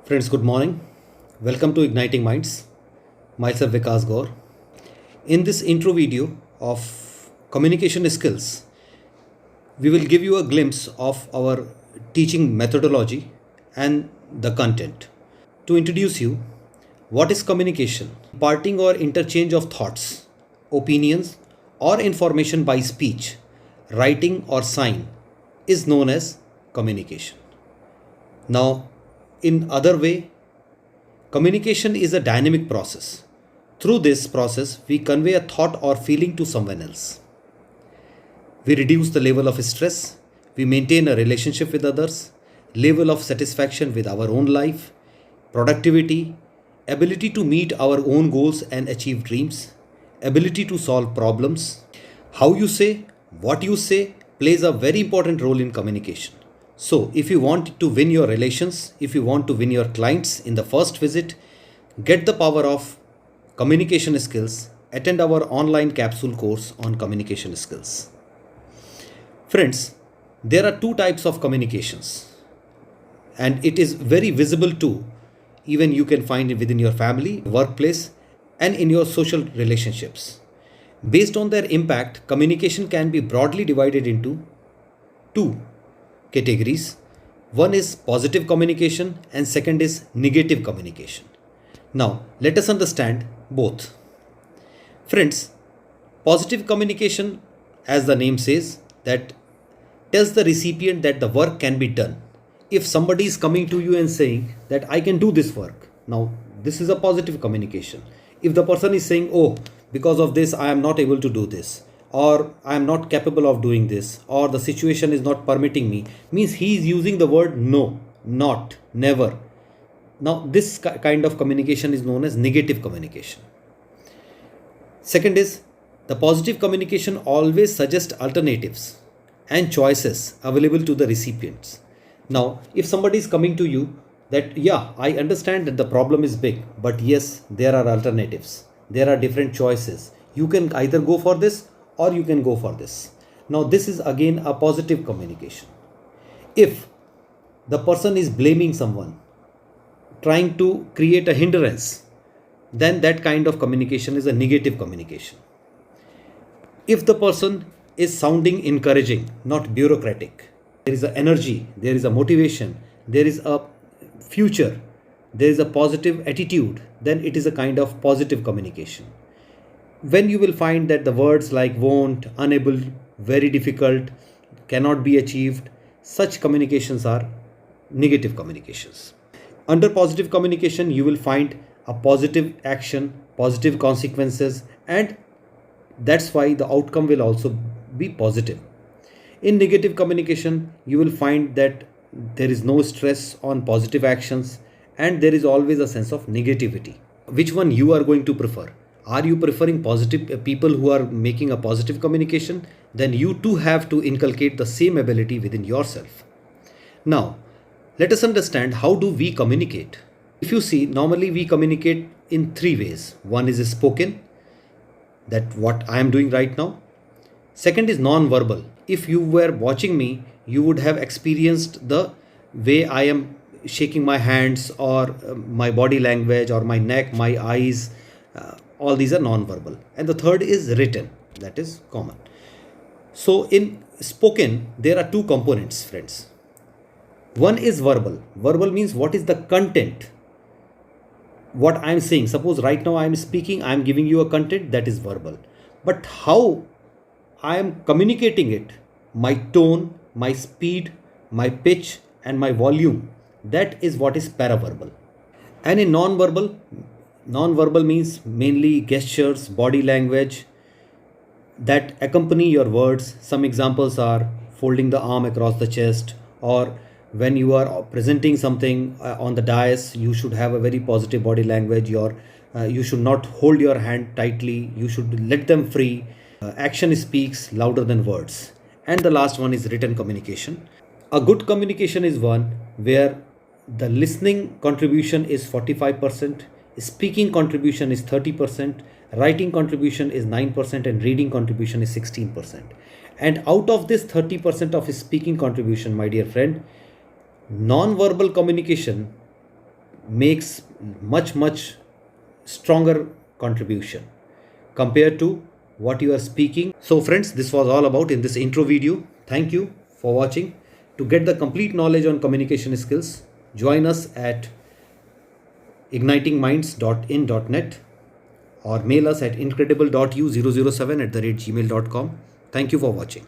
Friends, good morning. Welcome to Igniting Minds. Myself Vikas Gaur. In this intro video of communication skills, we will give you a glimpse of our teaching methodology and the content. To introduce you, what is communication? Imparting or interchange of thoughts, opinions, or information by speech, writing, or sign is known as communication. Now, in other way, communication is a dynamic process. Through this process, we convey a thought or feeling to someone else. We reduce the level of stress, we maintain a relationship with others, level of satisfaction with our own life, productivity, ability to meet our own goals and achieve dreams, ability to solve problems. How you say, what you say plays a very important role in communication. So, if you want to win your relations, if you want to win your clients in the first visit, get the power of communication skills, attend our online capsule course on communication skills. Friends, there are two types of communications, and it is very visible too. Even you can find it within your family, workplace, and in your social relationships. Based on their impact, communication can be broadly divided into two categories. One is positive communication and second is negative communication. Now, let us understand both. Friends, positive communication, as the name says, that tells the recipient that the work can be done. If somebody is coming to you and saying that I can do this work, now this is a positive communication. If the person is saying, oh, because of this I am not able to do this, or I am not capable of doing this, or the situation is not permitting me, means he is using the word no, not, never. Now this kind of communication is known as negative communication. Second is, the positive communication always suggests alternatives and choices available to the recipients. Now, if somebody is coming to you that, yeah, I understand that the problem is big, but yes, there are alternatives. There are different choices. You can either go for this or you can go for this. Now, this is again a positive communication. If the person is blaming someone, trying to create a hindrance, then that kind of communication is a negative communication. If the person is sounding encouraging, not bureaucratic, there is a energy, there is a motivation, there is a future, there is a positive attitude, then it is a kind of positive communication. When you will find that the words like won't, unable, very difficult, cannot be achieved, such communications are negative communications. Under positive communication, you will find a positive action, positive consequences, and that's why the outcome will also be positive. In negative communication, you will find that there is no stress on positive actions and there is always a sense of negativity. Which one you are going to prefer? Are you preferring positive people who are making a positive communication? Then you too have to inculcate the same ability within yourself. Now, let us understand how do we communicate. If you see, normally we communicate in three ways. One is spoken, that what I am doing right now. Second is non-verbal. If you were watching me, you would have experienced the way I am shaking my hands or my body language or my neck, my eyes. All these are non-verbal. And the third is written, that is common. So in spoken, there are two components, friends. One is verbal. Verbal means what is the content, what I am saying. Suppose right now I am speaking, I am giving you a content, that is verbal. But how I am communicating it, my tone, my speed, my pitch, and my volume, that is what is paraverbal. And in non-verbal, non-verbal means mainly gestures, body language that accompany your words. Some examples are folding the arm across the chest, or when you are presenting something on the dais, you should have a very positive body language. You should not hold your hand tightly, you should let them free. Action speaks louder than words. And the last one is written communication. A good communication is one where the listening contribution is 45%, speaking contribution is 30%, writing contribution is 9%, and reading contribution is 16%. And out of this 30% of speaking contribution, my dear friend, non-verbal communication makes much stronger contribution compared to what you are speaking. So friends, this was all about in this intro video. Thank you for watching. To get the complete knowledge on communication skills, join us at ignitingminds.in.net or mail us at incredible.u007@gmail.com. Thank you for watching.